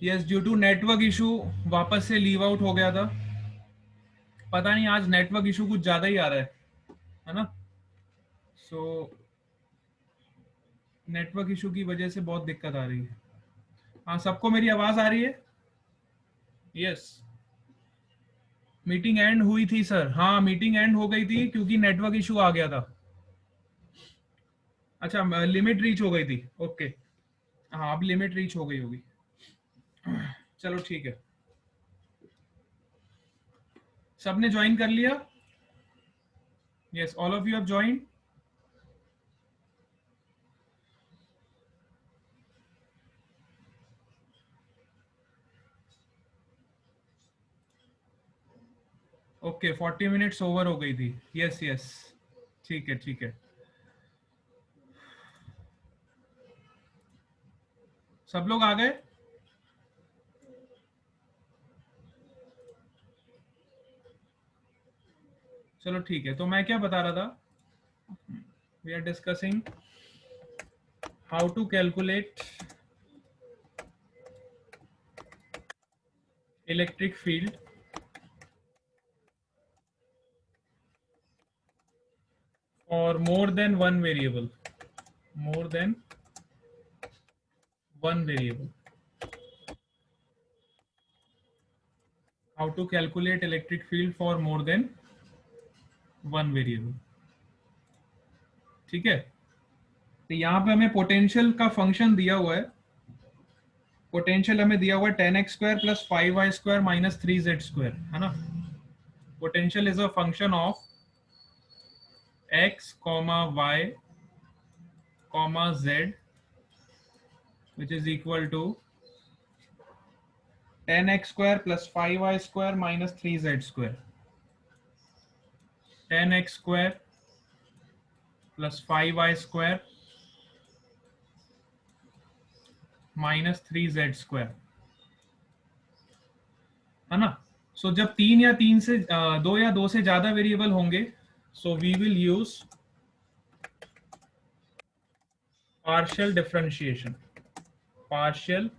Yes, due to network issue वापस से leave out हो गया था। पता नहीं आज नेटवर्क इशू कुछ ज्यादा ही आ रहा है ना। सो नेटवर्क इशू की वजह से बहुत दिक्कत आ रही है। हाँ, सबको मेरी आवाज आ रही है? यस। मीटिंग एंड हुई थी सर। हाँ, मीटिंग एंड हो गई थी क्योंकि नेटवर्क इशू आ गया था। अच्छा, लिमिट रीच हो गई थी। ओके। हाँ, अब लिमिट रीच हो गई होगी। चलो ठीक है। सबने ज्वाइन कर लिया? Yes, all of you have join. Okay, 40 minutes over हो गई थी। यस यस, ठीक है ठीक है। सब लोग आ गए? चलो ठीक है। तो मैं क्या बता रहा था, we are discussing how to calculate electric field for more than one variable. More than one variable. How to calculate electric field for more than one variable. ठीक है। तो यहाँ पे हमें पोटेंशियल का फंक्शन दिया हुआ है। पोटेंशियल हमें दिया हुआ है 10x² plus 5y² minus 3z², है ना। Potential is a function of x comma y comma z which is equal to 10x² plus 5y² minus 3z²। 10x² plus 5y² minus 3z², है ना। सो जब तीन या तीन से दो या दो से ज्यादा वेरिएबल होंगे, so we will use partial differentiation. Partial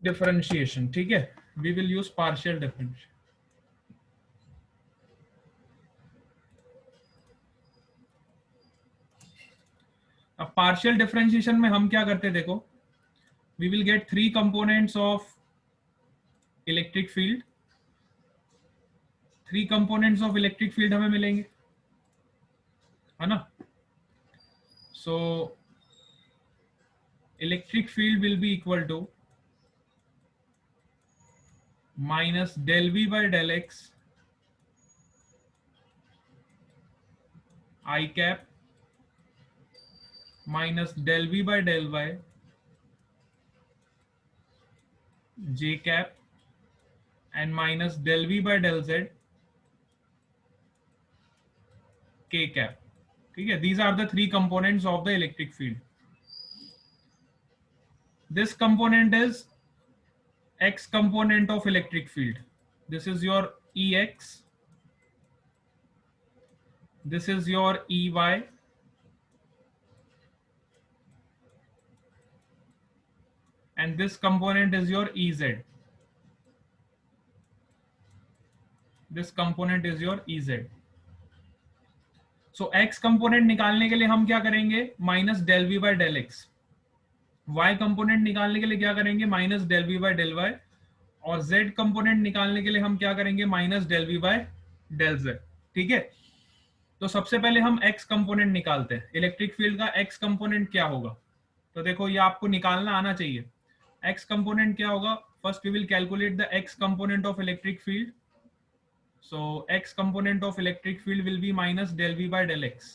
differentiation, ठीक है। We will use partial differentiation. अब पार्शियल डिफरेंशिएशन में हम क्या करते हैं, देखो, we will get three components of electric field. Three components of electric field हमें मिलेंगे, है ना। So electric field will be equal to minus del V by del x i cap minus del V by del y j cap and minus del V by del z k cap. ठीक है, these are the three components of the electric field. This component is x component of electric field. This is your ex, this is your ey, and this component is your ez. This component is your ez. So x component निकालने के लिए हम क्या करेंगे, minus del V by del x. y component निकालने के लिए क्या करेंगे, minus del V by del y. और z कंपोनेंट निकालने के लिए हम क्या करेंगे, minus del V by del z। ठीक है। तो सबसे पहले हम x कंपोनेंट निकालते हैं। इलेक्ट्रिक फील्ड का x कंपोनेंट क्या होगा, तो देखो ये आपको निकालना आना चाहिए। x कंपोनेंट क्या होगा, first we will calculate the x component of electric field. So x component of electric field will be minus del V by del x.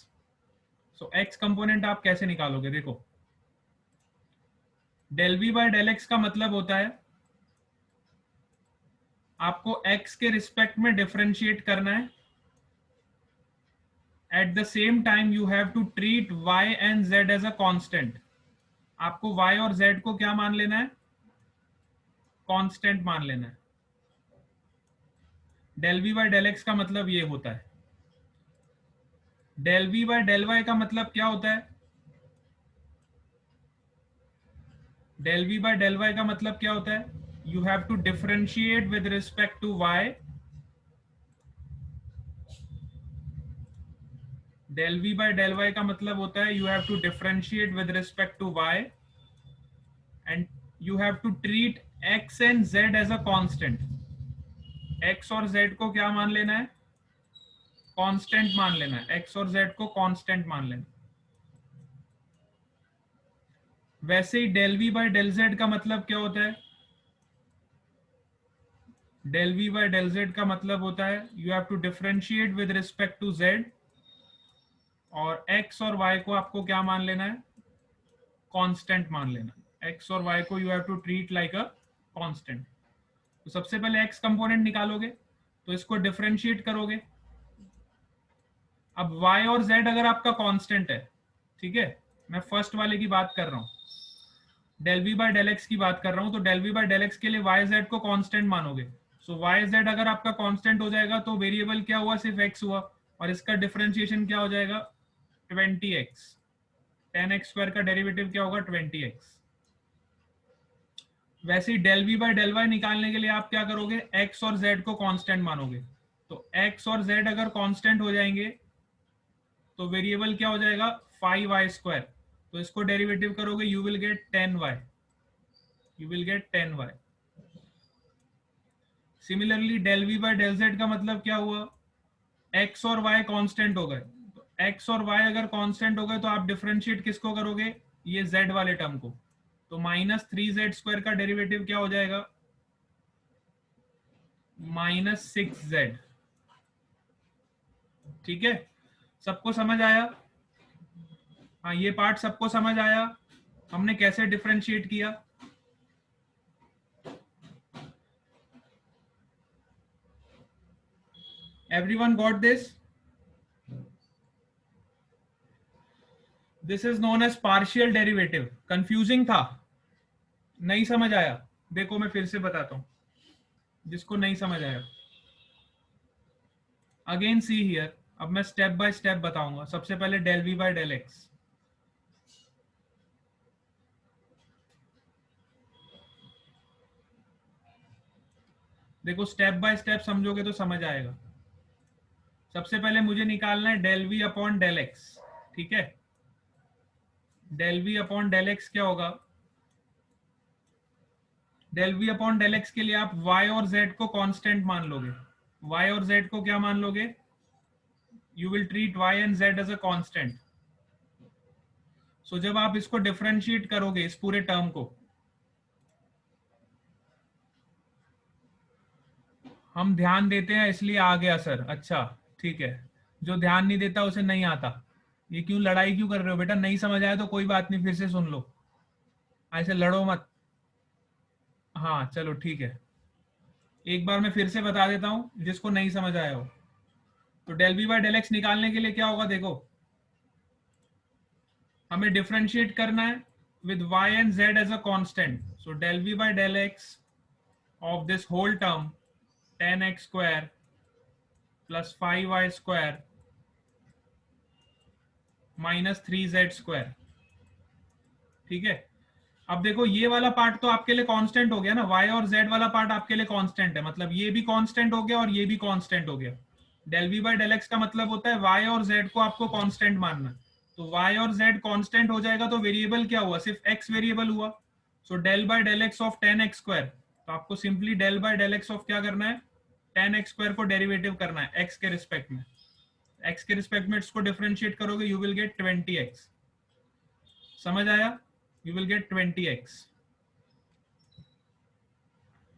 So x component आप कैसे निकालोगे, देखो, del V by del x का मतलब होता है आपको x के रिस्पेक्ट में डिफरेंशिएट करना है। At the same time you have to treat y and z as a constant. आपको y और z को क्या मान लेना है, कांस्टेंट मान लेना है। Del V by del x का मतलब ये होता है। Del V by del y का मतलब क्या होता है, del V by del y का मतलब क्या होता है? You have to differentiate with respect to y. Del V by del y का मतलब होता है you have to differentiate with respect to y and you have to treat x and z as a constant. X और Z को क्या मान लेना है? कांस्टेंट मान लेना है। एक्स और जेड को कांस्टेंट मान लेना। वैसे ही del V by del Z का मतलब क्या होता है? Del V by del Z का मतलब होता है you have to differentiate with respect to Z और एक्स और वाई को आपको क्या मान लेना है? कांस्टेंट मान लेना। एक्स और वाई को you have to treat like a constant. तो सबसे पहले एक्स कंपोनेंट निकालोगे तो इसको डिफरेंशिएट करोगे। अब वाई और जेड अगर आपका कांस्टेंट है, ठीक है, मैं फर्स्ट वाले की बात कर रहा हूं, del V by del x की बात कर रहा हूं, तो del V by del x के लिए वाई जेड को कांस्टेंट मानोगे। सो वाई जेड अगर आपका कांस्टेंट हो जाएगा तो वेरिएबल क्या हुआ? सिर्फ एक्स हुआ। और इसका डिफरेंशिएशन क्या हो जाएगा? 20x। 10x स्क्वायर का डेरिवेटिव क्या होगा? 20x। वैसे ही del V by del Y निकालने के लिए आप क्या करोगे? एक्स और जेड को कांस्टेंट मानोगे। तो एक्स और जेड अगर कांस्टेंट हो जाएंगे तो वेरिएबल क्या हो जाएगा? 5y square. तो इसको डेरिवेटिव करोगे, you will get 10y। You will get 10y। Similarly del V by del Z का मतलब क्या हुआ? एक्स और वाई कांस्टेंट हो गए। तो एक्स और वाई अगर कांस्टेंट हो गए तो आप डिफरेंशिएट किसको करोगे? ये जेड वाले टर्म को। तो -3z स्क्वायर का डेरिवेटिव क्या हो जाएगा? -6z। ठीक है, सबको समझ आया? हाँ, ये पार्ट सबको समझ आया हमने कैसे डिफरेंशिएट किया? Everyone got this? This is known as partial derivative. Confusing था? नहीं समझ आया? देखो मैं फिर से बताता हूं जिसको नहीं समझ आया। अगेन सी हियर, अब मैं स्टेप बाय स्टेप बताऊंगा। सबसे पहले del V by del x. देखो स्टेप बाय स्टेप समझोगे तो समझ आएगा। सबसे पहले मुझे निकालना है del V upon del x. ठीक है, del V upon del x क्या होगा? Del V upon del x के लिए आप y और z को कांस्टेंट मान लोगे। y और z को क्या मान लोगे? You will treat y and z as a constant. So जब आप इसको डिफरेंशिएट करोगे इस पूरे टर्म को, हम ध्यान देते हैं इसलिए आ गया सर। अच्छा ठीक है, जो ध्यान नहीं देता उसे नहीं आता। ये क्यों लड़ाई क्यों कर रहे हो बेटा? नहीं समझ आया तो कोई बात नहीं, फिर से सुन लो, ऐसे लड़ो मत। हाँ चलो ठीक है, एक बार मैं फिर से बता देता हूं जिसको नहीं समझ आया हो। तो del V by del x निकालने के लिए क्या होगा? देखो हमें डिफरेंशिएट करना है with y and z as a constant. So del V by del x of this whole term 10x square plus 5y square -3z square. ठीक है, अब देखो ये वाला पार्ट तो आपके लिए कांस्टेंट हो गया ना, y और z वाला पार्ट आपके लिए कांस्टेंट है, मतलब ये भी कांस्टेंट हो गया और ये भी कांस्टेंट हो गया। Del V by del x का मतलब होता है y और z को आपको कांस्टेंट मानना। तो y और z कांस्टेंट हो जाएगा तो वेरिएबल क्या हुआ? सिर्फ x वेरिएबल हुआ। So del by del x of 10x square, तो आपको simply del by del x of क्या करना है? 10x स्क्वायर को डेरिवेटिव करना है x के रिस्पेक्ट में। x के रिस्पेक्ट में इसको डिफरेंशिएट करोगे, यू विल गेट 20x। समझ आया? You will get 20x।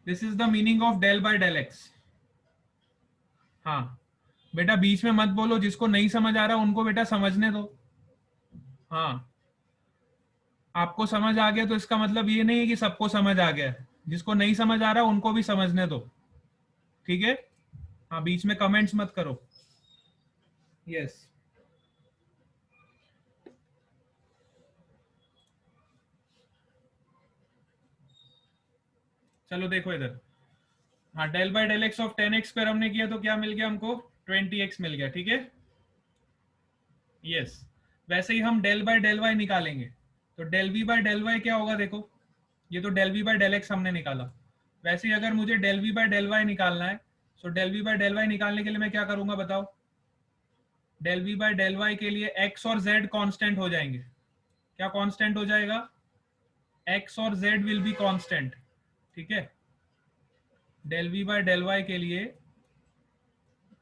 This is the meaning of del by del x. हाँ बेटा बीच में मत बोलो, जिसको नहीं समझ आ रहा उनको बेटा समझने दो। हाँ, आपको समझ आ गया तो इसका मतलब ये नहीं है कि सबको समझ आ गया। जिसको नहीं समझ आ रहा उनको भी समझने दो। ठीक है, हाँ बीच में कमेंट्स मत करो। यस, चलो देखो इधर। हाँ, del by del x of 10x square हमने किया तो क्या मिल गया हमको? 20x मिल गया। ठीक है, यस। वैसे ही हम डेल बाय डेल वाई निकालेंगे। तो del V by del y क्या होगा? देखो ये तो del V by del x हमने निकाला। वैसे ही अगर मुझे del V by del y निकालना है, so del V by del Y निकालने के लिए मैं क्या करूंगा बताओ? Del V by del y के लिए एक्स और जेड कांस्टेंट हो जाएंगे। क्या कांस्टेंट हो जाएगा? एक्स और जेड विल बी कांस्टेंट। ठीक है, del V by del y के लिए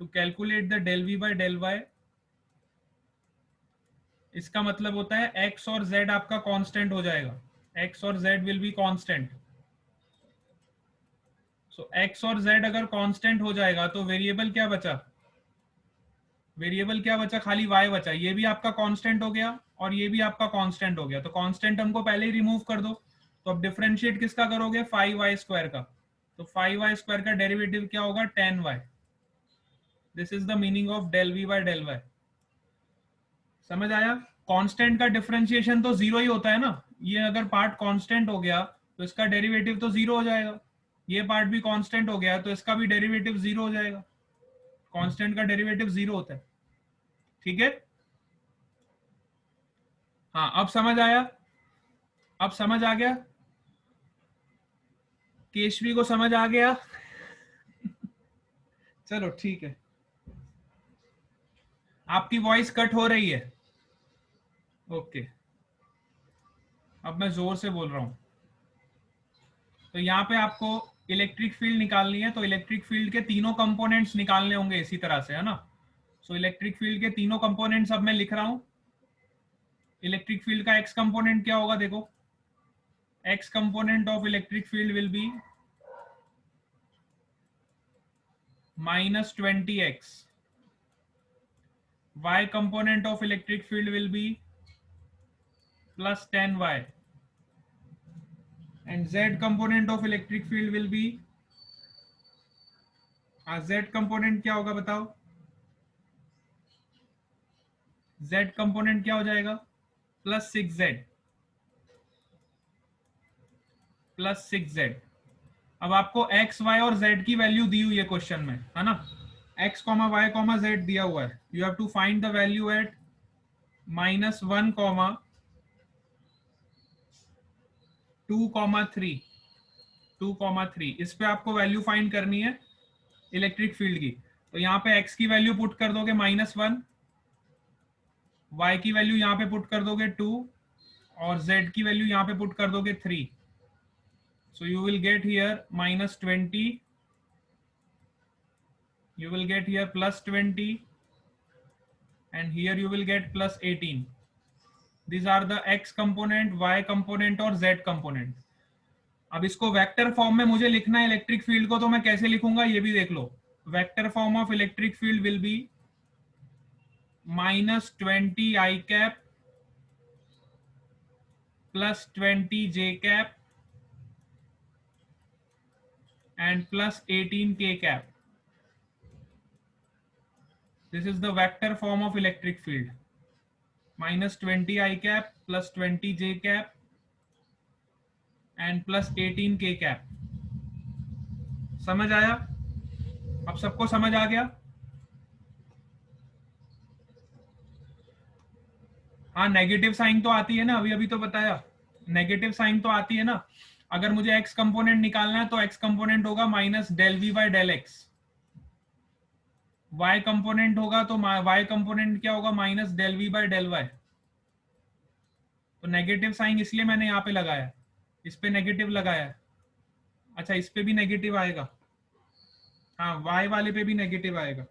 to calculate the del V by del y, इसका मतलब होता है एक्स और जेड आपका कांस्टेंट हो जाएगा। एक्स और Z will be constant. So x और जेड अगर कांस्टेंट हो जाएगा तो वेरिएबल क्या बचा? वेरिएबल क्या बचा? खाली y बचा। ये भी आपका कांस्टेंट हो गया और ये भी आपका कांस्टेंट हो गया। तो कांस्टेंट हमको पहले ही रिमूव कर दो। तो अब डिफरेंशिएट किसका करोगे? 5y स्क्वायर का। तो 5y स्क्वायर का डेरिवेटिव क्या होगा? 10y। This is the meaning of del V by del y. समझ आया? कांस्टेंट का डिफरेंशिएशन तो जीरो ही होता है ना। ये अगर पार्ट कांस्टेंट हो गया तो इसका डेरिवेटिव तो जीरो हो जाएगा। ये पार्ट भी कांस्टेंट हो गया तो इसका भी डेरिवेटिव जीरो हो जाएगा। कांस्टेंट का डेरिवेटिव जीरो होता है। ठीक है, हाँ अब समझ आया? अब समझ आ गया? केशवी को समझ आ गया? चलो ठीक है। आपकी वॉइस कट हो रही है। ओके, अब मैं जोर से बोल रहा हूं। तो यहाँ पे आपको इलेक्ट्रिक फील्ड निकालनी है, तो इलेक्ट्रिक फील्ड के तीनों कंपोनेंट्स निकालने होंगे इसी तरह से, है ना। सो इलेक्ट्रिक फील्ड के तीनों कंपोनेंट्स अब मैं लिख रहा हूं। इलेक्ट्रिक फील्ड का एक्स कंपोनेंट क्या होगा? देखो, x component of electric field will B -20x. Y component of electric field will be +10y, and Z component of electric field will be Z component क्या होगा बताओ? Z component क्या हो जाएगा? +6z, +6z। अब आपको x, y और z की वैल्यू दी हुई है क्वेश्चन में, है ना। x, y, z दिया हुआ है। You have to find the value at -1, 2, 3। इस पे आपको वैल्यू फाइंड करनी है इलेक्ट्रिक फील्ड की। तो यहाँ पे x की वैल्यू पुट कर दोगे -1, y की वैल्यू यहाँ पे पुट कर दोगे 2 और z की वैल्यू यहाँ पे पुट कर दोगे 3। So you will get here -20, you will get here +20, and here you will get +18. These are the x component, y component और z component. अब इसको वेक्टर फॉर्म में मुझे लिखना है इलेक्ट्रिक फील्ड को, तो मैं कैसे लिखूंगा ये भी देख लो। Vector form of electric field will be -20i cap +20j cap and +18k cap. This is the vector form of electric field. -20i cap +20j cap and +18k cap. समझ आया? अब सबको समझ आ गया? हाँ, नेगेटिव साइन तो आती है ना, अभी अभी तो बताया। नेगेटिव साइन तो आती है ना। अगर मुझे एक्स कंपोनेंट निकालना है तो एक्स कंपोनेंट होगा -del v/del x। y component होगा तो y कंपोनेंट क्या होगा? -del v/del y। तो नेगेटिव साइन इसलिए मैंने यहाँ पे लगाया, इस पे नेगेटिव लगाया। अच्छा, इस पे भी नेगेटिव आएगा। हाँ, y वाले पे भी नेगेटिव आएगा।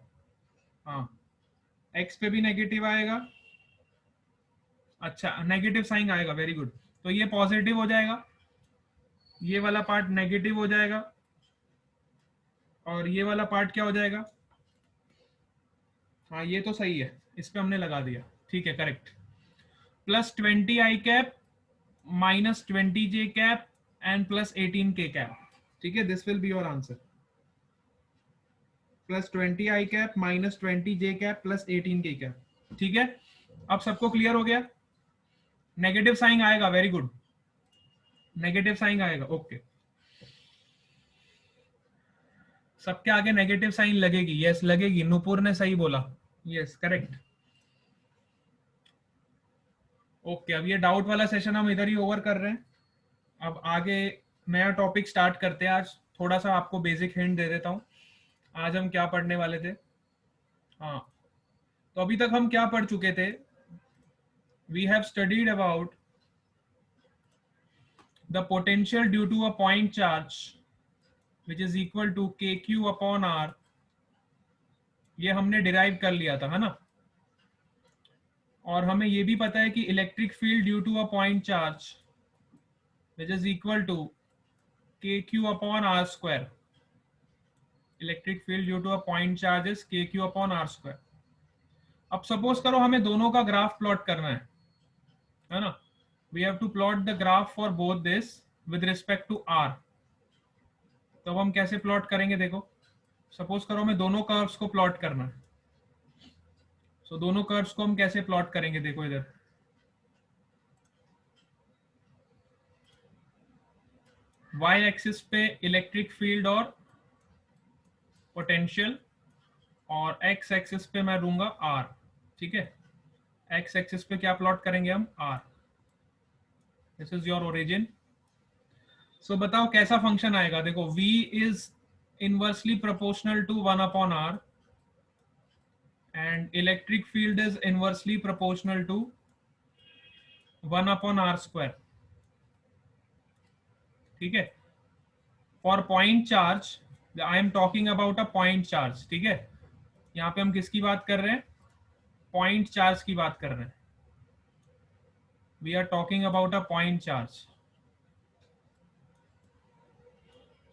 हाँ, x पे भी नेगेटिव आएगा। अच्छा, नेगेटिव साइन आएगा, वेरी गुड। तो ये पॉजिटिव हो जाएगा, ये वाला पार्ट नेगेटिव हो जाएगा और ये वाला पार्ट क्या हो जाएगा? हाँ, ये तो सही है, इस पे हमने लगा दिया। ठीक है, correct. +20i cap -20j cap and +18k cap. ठीक है, this will be your answer. +20i cap -20j cap +18k cap. ठीक है, अब सबको क्लियर हो गया? नेगेटिव साइन आएगा, वेरी गुड। नेगेटिव साइन आएगा, ओके। सबके आगे नेगेटिव साइन लगेगी। यस, लगेगी। नुपुर ने सही बोला। Yes, correct. ओके, अब ये डाउट वाला सेशन हम इधर ही ओवर कर रहे हैं। अब आगे नया टॉपिक स्टार्ट करते हैं। आज थोड़ा सा आपको बेसिक हिंट दे देता हूँ, आज हम क्या पढ़ने वाले थे। हाँ, तो अभी तक हम क्या पढ़ चुके थे? We have studied about the potential due to a point charge which is equal to के क्यू अपॉन आर। ये हमने डिराइव कर लिया था, है ना। और हमें ये भी पता है कि electric field due to a point charge which is equal to के Q upon are square. Electric field due to a point charge is K Q upon are square. अब सपोज करो हमें दोनों का ग्राफ प्लॉट करना है ना। We have to plot the graph for both this with respect to R. तो हम कैसे प्लॉट करेंगे? देखो, सपोज करो हमें दोनों कर्व्स को प्लॉट करना है। सो दोनों कर्व्स को हम कैसे प्लॉट करेंगे? देखो इधर, वाई एक्सिस पे इलेक्ट्रिक फील्ड और पोटेंशियल, और एक्स एक्सिस पे मैं दूंगा आर। ठीक है, एक्स एक्सिस पे क्या प्लॉट करेंगे हम? R. This is your origin. So बताओ कैसा फंक्शन आएगा? देखो, v is inversely proportional to 1 upon R and electric field is inversely proportional to 1 upon are square. ठीक है, for point charge, I am talking about a point charge. ठीक है, यहाँ पे हम किसकी बात कर रहे हैं? पॉइंट चार्ज की बात कर रहे हैं। We are talking about a point charge.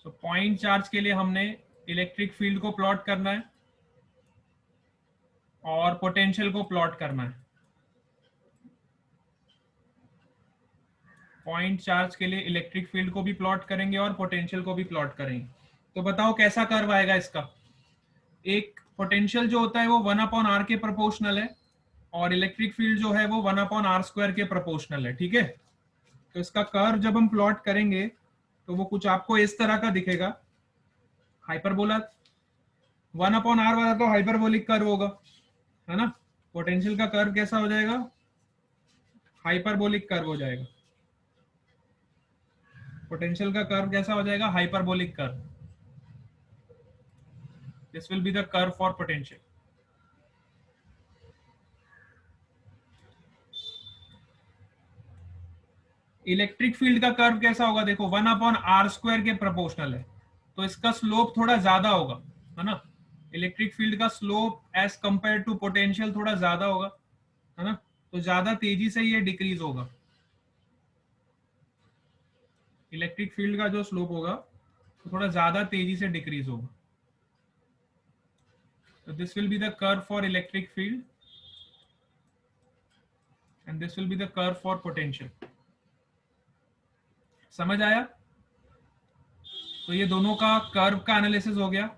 So point charge के लिए हमने इलेक्ट्रिक फील्ड को प्लॉट करना है और पोटेंशियल को प्लॉट करना है। पॉइंट चार्ज के लिए इलेक्ट्रिक फील्ड को भी प्लॉट करेंगे और पोटेंशियल को भी प्लॉट करेंगे। तो बताओ कैसा कर्व आएगा इसका? एक पोटेंशियल जो होता है वो 1 अपॉन आर के प्रोपोर्शनल है और इलेक्ट्रिक फील्ड जो है वो 1 अपॉन आर स्क्वायर के प्रोपोर्शनल है। ठीक है, तो इसका कर्व जब हम प्लॉट करेंगे तो वो कुछ आपको इस तरह का दिखेगा, हाइपरबोला। 1 अपॉन आर वाला तो हाइपरबोलिक कर्व होगा, है ना। पोटेंशियल का कर्व कैसा हो जाएगा? हाइपरबोलिक कर्व हो जाएगा। पोटेंशियल का कर्व कैसा हो जाएगा? Hyperbolic curve. This will be the curve for potential. Electric field का कर्व कैसा होगा? देखो, 1 अपॉन आर स्क्वायर के प्रोपोर्शनल है, तो इसका स्लोप थोड़ा ज्यादा होगा, है ना। इलेक्ट्रिक फील्ड का slope as compare to potential थोड़ा ज्यादा होगा, है ना। तो ज्यादा तेजी से ये डिक्रीज होगा। इलेक्ट्रिक फील्ड का जो स्लोप होगा तो थोड़ा ज्यादा तेजी से डिक्रीज होगा। तो this will be the curve for electric field and this will be the curve for potential. समझ आया? तो ये दोनों का कर्व का एनालिसिस हो गया।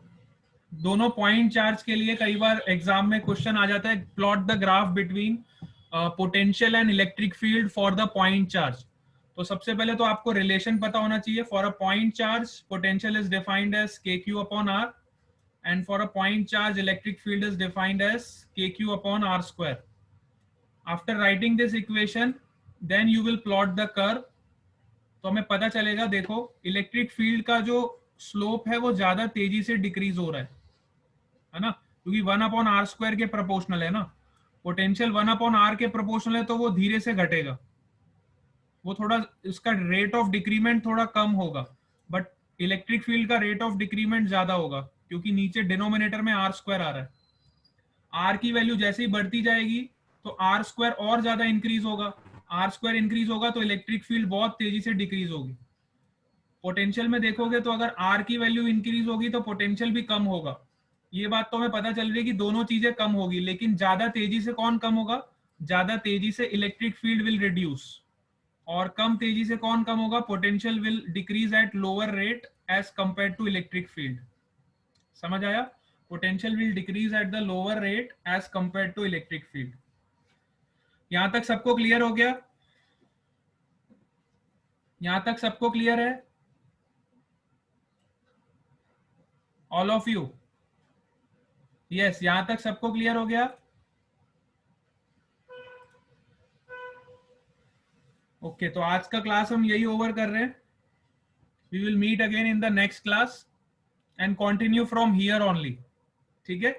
दोनों पॉइंट चार्ज के लिए कई बार एग्जाम में क्वेश्चन आ जाता है, plot the graph between potential and electric field for the point charge. तो सबसे पहले तो आपको रिलेशन पता होना चाहिए। For a point charge potential is defined as K Q upon R and for a point charge electric field is defined as K Q upon are square. After writing this equation then you will plot the curve. तो हमें पता चलेगा, देखो electric field का जो slope है वो ज्यादा तेजी से डिक्रीज हो रहा है ना, क्योंकि 1 अपॉन आर स्क्वायर के प्रोपोर्शनल है ना। पोटेंशियल 1 अपॉन आर के प्रोपोर्शनल है तो वो धीरे से घटेगा, वो थोड़ा इसका रेट ऑफ डिक्रीमेंट थोड़ा कम होगा। बट इलेक्ट्रिक फील्ड का रेट ऑफ डिक्रीमेंट ज्यादा होगा क्योंकि नीचे डिनोमिनेटर में आर स्क्वायर आ रहा है। आर की वैल्यू जैसे ही बढ़ती जाएगी तो आर स्क्वायर और ज्यादा इंक्रीज होगा। आर स्क्वायर इंक्रीज होगा तो इलेक्ट्रिक फील्ड बहुत तेजी से डिक्रीज होगी। पोटेंशियल में देखोगे तो अगर आर की वैल्यू इंक्रीज होगी तो पोटेंशियल भी कम होगा। ये बात तो हमें पता चल रही है कि दोनों चीजें कम होगी, लेकिन ज्यादा तेजी से कौन कम होगा? ज्यादा तेजी से इलेक्ट्रिक फील्ड विल रिड्यूस, और कम तेजी से कौन कम होगा? Potential will decrease at lower rate as compare to electric field. समझ आया? Potential will decrease at the lower rate as compare to electric field. यहां तक सबको क्लियर हो गया? यहां तक सबको क्लियर है? All of you? यस, यहां तक सबको क्लियर हो गया? ओके ओके, तो आज का क्लास हम यही ओवर कर रहे हैं. We will meet again in the next class and continue from here only. ठीक है,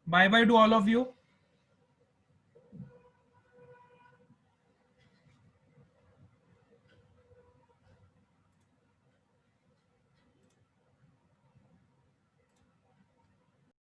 bye bye to all of you.